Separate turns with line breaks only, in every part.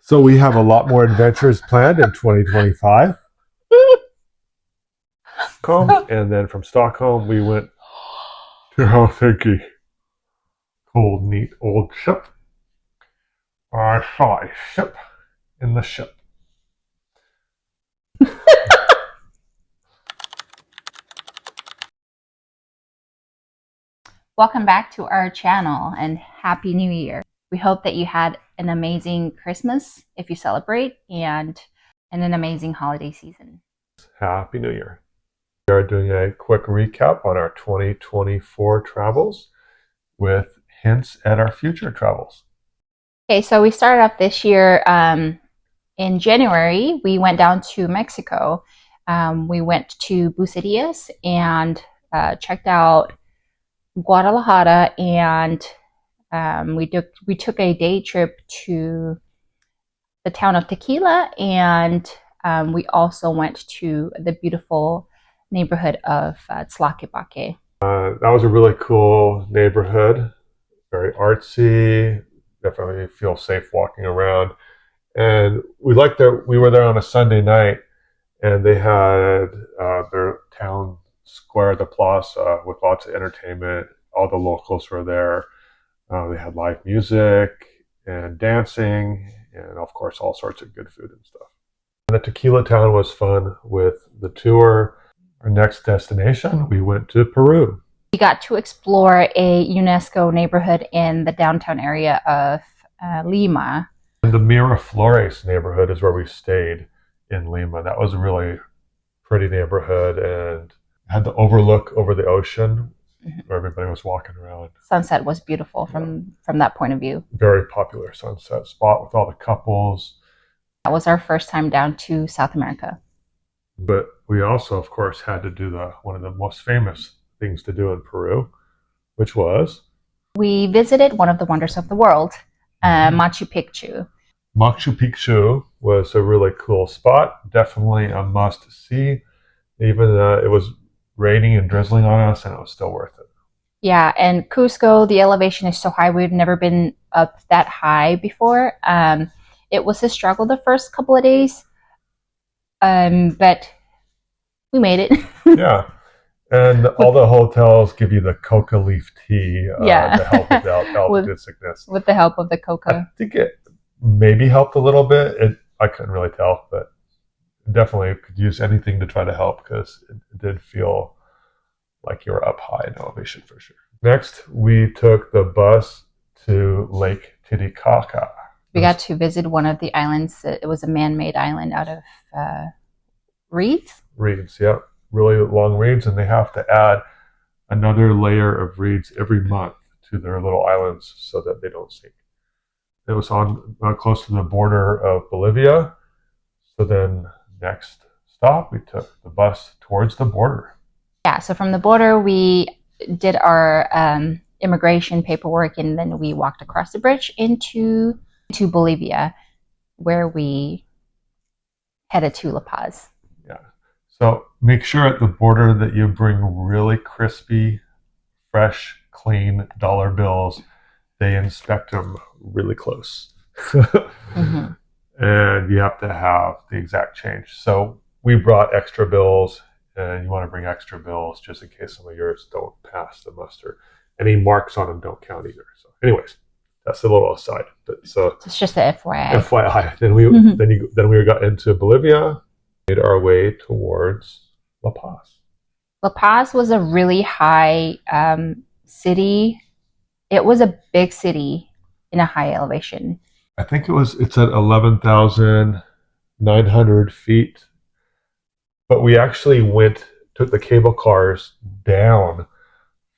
So we have a lot more adventures planned in 2025. And then from Stockholm, we went to Helsinki. Cool, neat old ship. I saw a ship in the ship.
Welcome back to our channel and Happy New Year. We hope that you had an amazing Christmas if you celebrate and an amazing holiday season.
Happy New Year. We are doing a quick recap on our 2024 travels with hints at our future travels.
Okay, so we started off this year in January. We went down to Mexico. We went to Bucerias and checked out Guadalajara, and we took a day trip to the town of Tequila, and we also went to the beautiful neighborhood of Tlaquepaque.
That was a really cool neighborhood, very artsy. Definitely feel safe walking around. And we liked that we were there on a Sunday night, and they had their town square, the plaza, with lots of entertainment. All the locals were there. They had live music and dancing, and of course, all sorts of good food and stuff. And the Tequila town was fun with the tour. Our next destination, we went to Peru.
We got to explore a UNESCO neighborhood in the downtown area of Lima.
And the Miraflores neighborhood is where we stayed in Lima. That was a really pretty neighborhood and had the overlook over the ocean where everybody was walking around.
Sunset was beautiful from that point of view.
Very popular sunset spot with all the couples.
That was our first time down to South America.
But we also, of course, had to do one of the most famous things to do in Peru, which was?
We visited one of the wonders of the world, Machu Picchu.
Machu Picchu was a really cool spot. Definitely a must-see. Even it was raining and drizzling on us, and it was still worth it.
Yeah, and Cusco, the elevation is so high. We've never been up that high before. It was a struggle the first couple of days, but we made it.
Yeah, and all the hotels give you the coca leaf tea to help with altitude sickness.
With the help of the coca.
I think it maybe helped a little bit. I couldn't really tell, but definitely could use anything to try to help because it did feel like you were up high in elevation for sure. Next, we took the bus to Lake Titicaca.
We got to visit one of the islands. It was a man-made island out of reeds.
Reeds, yep. Really long reeds, and they have to add another layer of reeds every month to their little islands so that they don't sink. It was close to the border of Bolivia. So then next stop, we took the bus towards the border.
Yeah, so from the border, we did our immigration paperwork, and then we walked across the bridge into Bolivia, where we headed to La Paz.
Yeah. So make sure at the border that you bring really crispy, fresh, clean dollar bills. They inspect them really close. Mm-hmm. And you have to have the exact change. So we brought extra bills, and you want to bring extra bills just in case some of yours don't pass the muster. Any marks on them don't count either. So anyways, that's a little aside. So
it's just a FYI.
FYI. Then we got into Bolivia, made our way towards La Paz.
La Paz was a really high city. It was a big city in a high elevation.
I think it's at 11,900 feet. But we actually took the cable cars down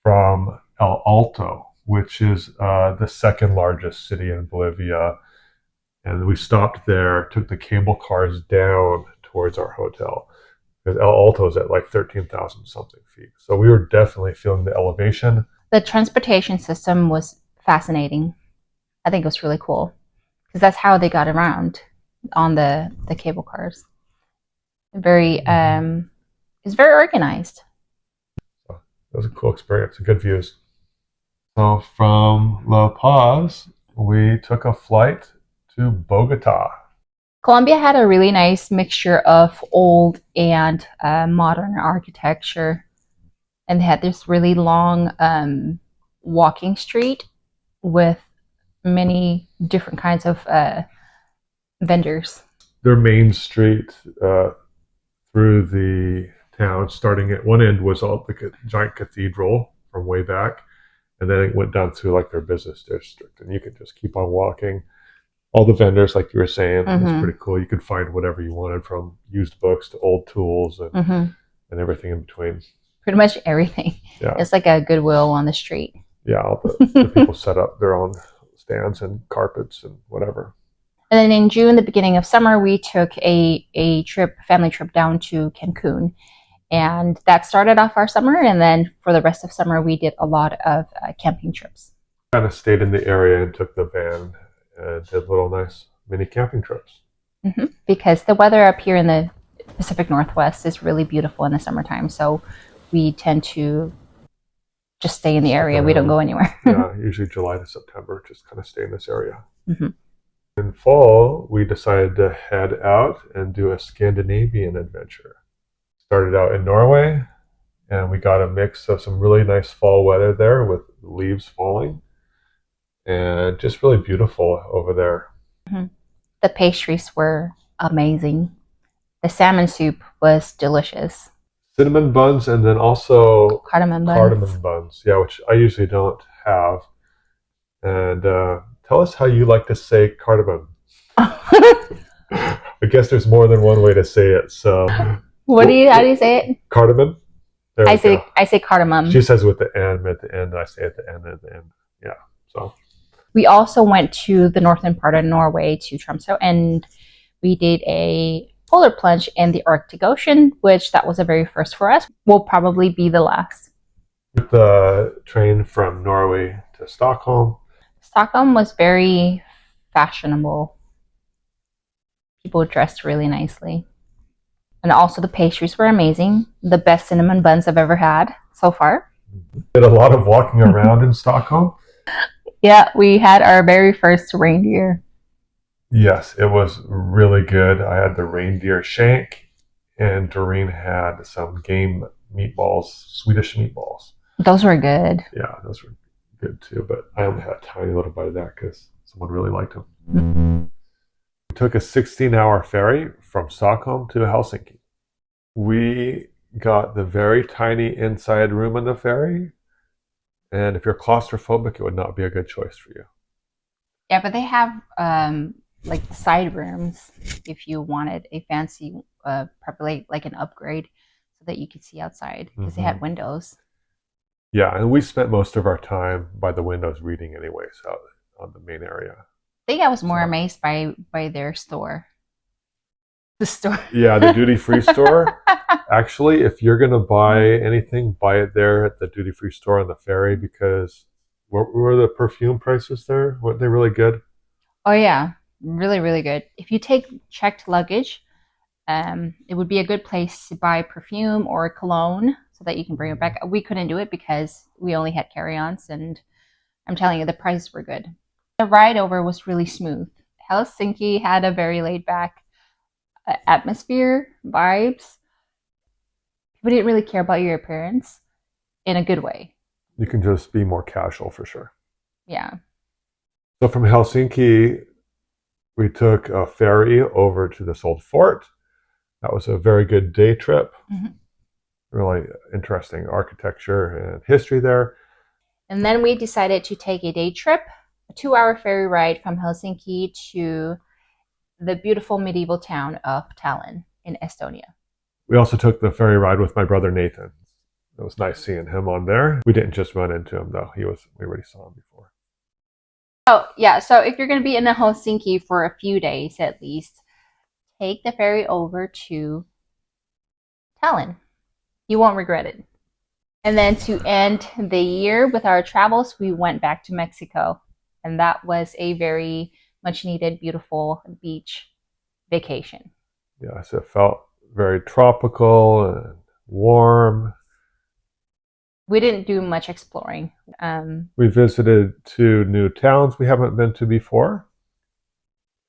from El Alto, which is the second largest city in Bolivia. And we stopped there, took the cable cars down towards our hotel. Because El Alto is at like 13,000 something feet. So we were definitely feeling the elevation.
The transportation system was fascinating. I think it was really cool. Because that's how they got around on the cable cars. It's very organized.
So it was a cool experience, good views. So from La Paz, we took a flight to Bogota.
Colombia had a really nice mixture of old and modern architecture, and they had this really long walking street with many different kinds of vendors.
Their main street through the town, starting at one end, was all the giant cathedral from way back, and then it went down to like their business district, and you could just keep on walking. All the vendors, like you were saying, it was pretty cool. You could find whatever you wanted, from used books to old tools and everything in between.
Pretty much everything.
Yeah.
It's like a Goodwill on the street.
Yeah, all the people set up their own stands and carpets and whatever.
And then in June, the beginning of summer, we took a family trip down to Cancun. And that started off our summer. And then for the rest of summer, we did a lot of camping trips.
Kind of stayed in the area and took the van and did little nice mini camping trips.
Because the weather up here in the Pacific Northwest is really beautiful in the summertime. So we tend to just stay in the area. We don't go anywhere.
Yeah, usually July to September, just kind of stay in this area. In fall, we decided to head out and do a Scandinavian adventure. Started out in Norway, and we got a mix of some really nice fall weather there with leaves falling, and just really beautiful over there.
The pastries were amazing. The salmon soup was delicious.
Cinnamon buns, and then also
Cardamom
buns. Yeah, which I usually don't have. And tell us how you like to say cardamom. I guess there's more than one way to say it. So,
how do you say it?
Cardamom.
I say cardamom.
She says with the N at the end. I say at the end at the end. Yeah. So
we also went to the northern part of Norway, to Tromsø, and we did a polar plunge in the Arctic Ocean, which that was a very first for us. Will probably be the last.
The train from Norway to Stockholm.
Stockholm was very fashionable. People dressed really nicely. And also the pastries were amazing. The best cinnamon buns I've ever had so far.
Did a lot of walking around in Stockholm.
Yeah, we had our very first reindeer.
Yes, it was really good. I had the reindeer shank, and Doreen had some game meatballs, Swedish meatballs.
Those were good.
Yeah, those were good too, but I only had a tiny little bite of that because someone really liked them. We took a 16-hour ferry from Stockholm to Helsinki. We got the very tiny inside room on the ferry, and if you're claustrophobic, it would not be a good choice for you.
Yeah, but they have like side rooms if you wanted a fancy, probably like an upgrade, so that you could see outside because they had windows.
Yeah, and we spent most of our time by the windows reading anyways out on the main area.
I think I was more amazed by their store. The store.
Yeah, the duty-free store. Actually, if you're going to buy anything, buy it there at the duty-free store on the ferry, because what were the perfume prices there? Weren't they really good?
Oh, yeah. Really, really good. If you take checked luggage, it would be a good place to buy perfume or cologne so that you can bring it back. We couldn't do it because we only had carry-ons, and I'm telling you, the prices were good. The ride over was really smooth. Helsinki had a very laid-back atmosphere, vibes. People didn't really care about your appearance in a good way.
You can just be more casual for sure.
Yeah.
So from Helsinki, we took a ferry over to this old fort. That was a very good day trip. Really interesting architecture and history there.
And then we decided to take a day trip, a 2-hour ferry ride from Helsinki to the beautiful medieval town of Tallinn in Estonia.
We also took the ferry ride with my brother Nathan. It was nice seeing him on there. We didn't just run into him though. We already saw him before.
Oh, yeah. So if you're going to be in Helsinki for a few days at least, take the ferry over to Tallinn. You won't regret it. And then to end the year with our travels, we went back to Mexico. And that was a very much needed, beautiful beach vacation.
Yes, it felt very tropical and warm.
We didn't do much exploring.
We visited 2 new towns we haven't been to before.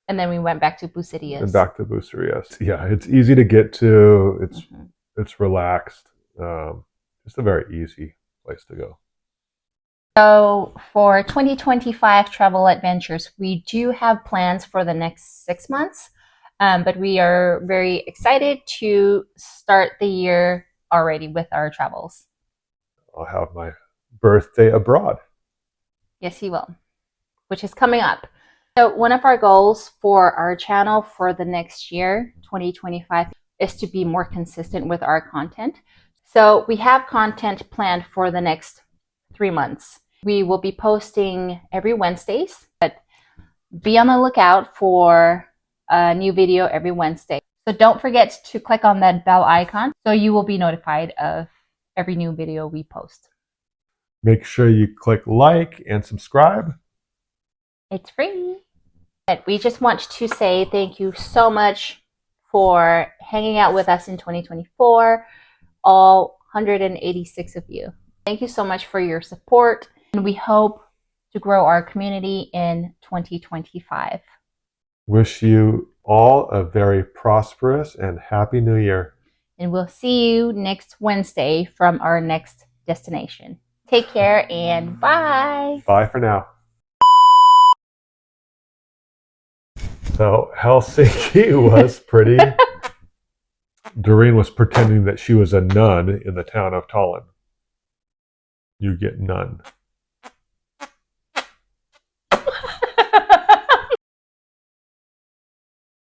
And then we went back to
and
Bucerias.
back to Bucerias. Yeah, it's easy to get to.
Mhm.
It's relaxed. Just a very easy place to go.
So for 2025 travel adventures, we do have plans for the next 6 months, but we are very excited to start the year already with our travels.
I'll have my birthday abroad.
Yes, he will, which is coming up. So one of our goals for our channel for the next year, 2025, is to be more consistent with our content. So we have content planned for the next 3 months. We will be posting every Wednesdays, but be on the lookout for a new video every Wednesday. So don't forget to click on that bell icon so you will be notified of every new video we post.
Make sure you click like and subscribe.
It's free. But we just want to say thank you so much for hanging out with us in 2024, all 186 of you. Thank you so much for your support, and we hope to grow our community in 2025.
Wish you all a very prosperous and happy new year.
And we'll see you next Wednesday from our next destination. Take care and bye.
Bye for now. So Helsinki was pretty. Doreen was pretending that she was a nun in the town of Tallinn. You get none.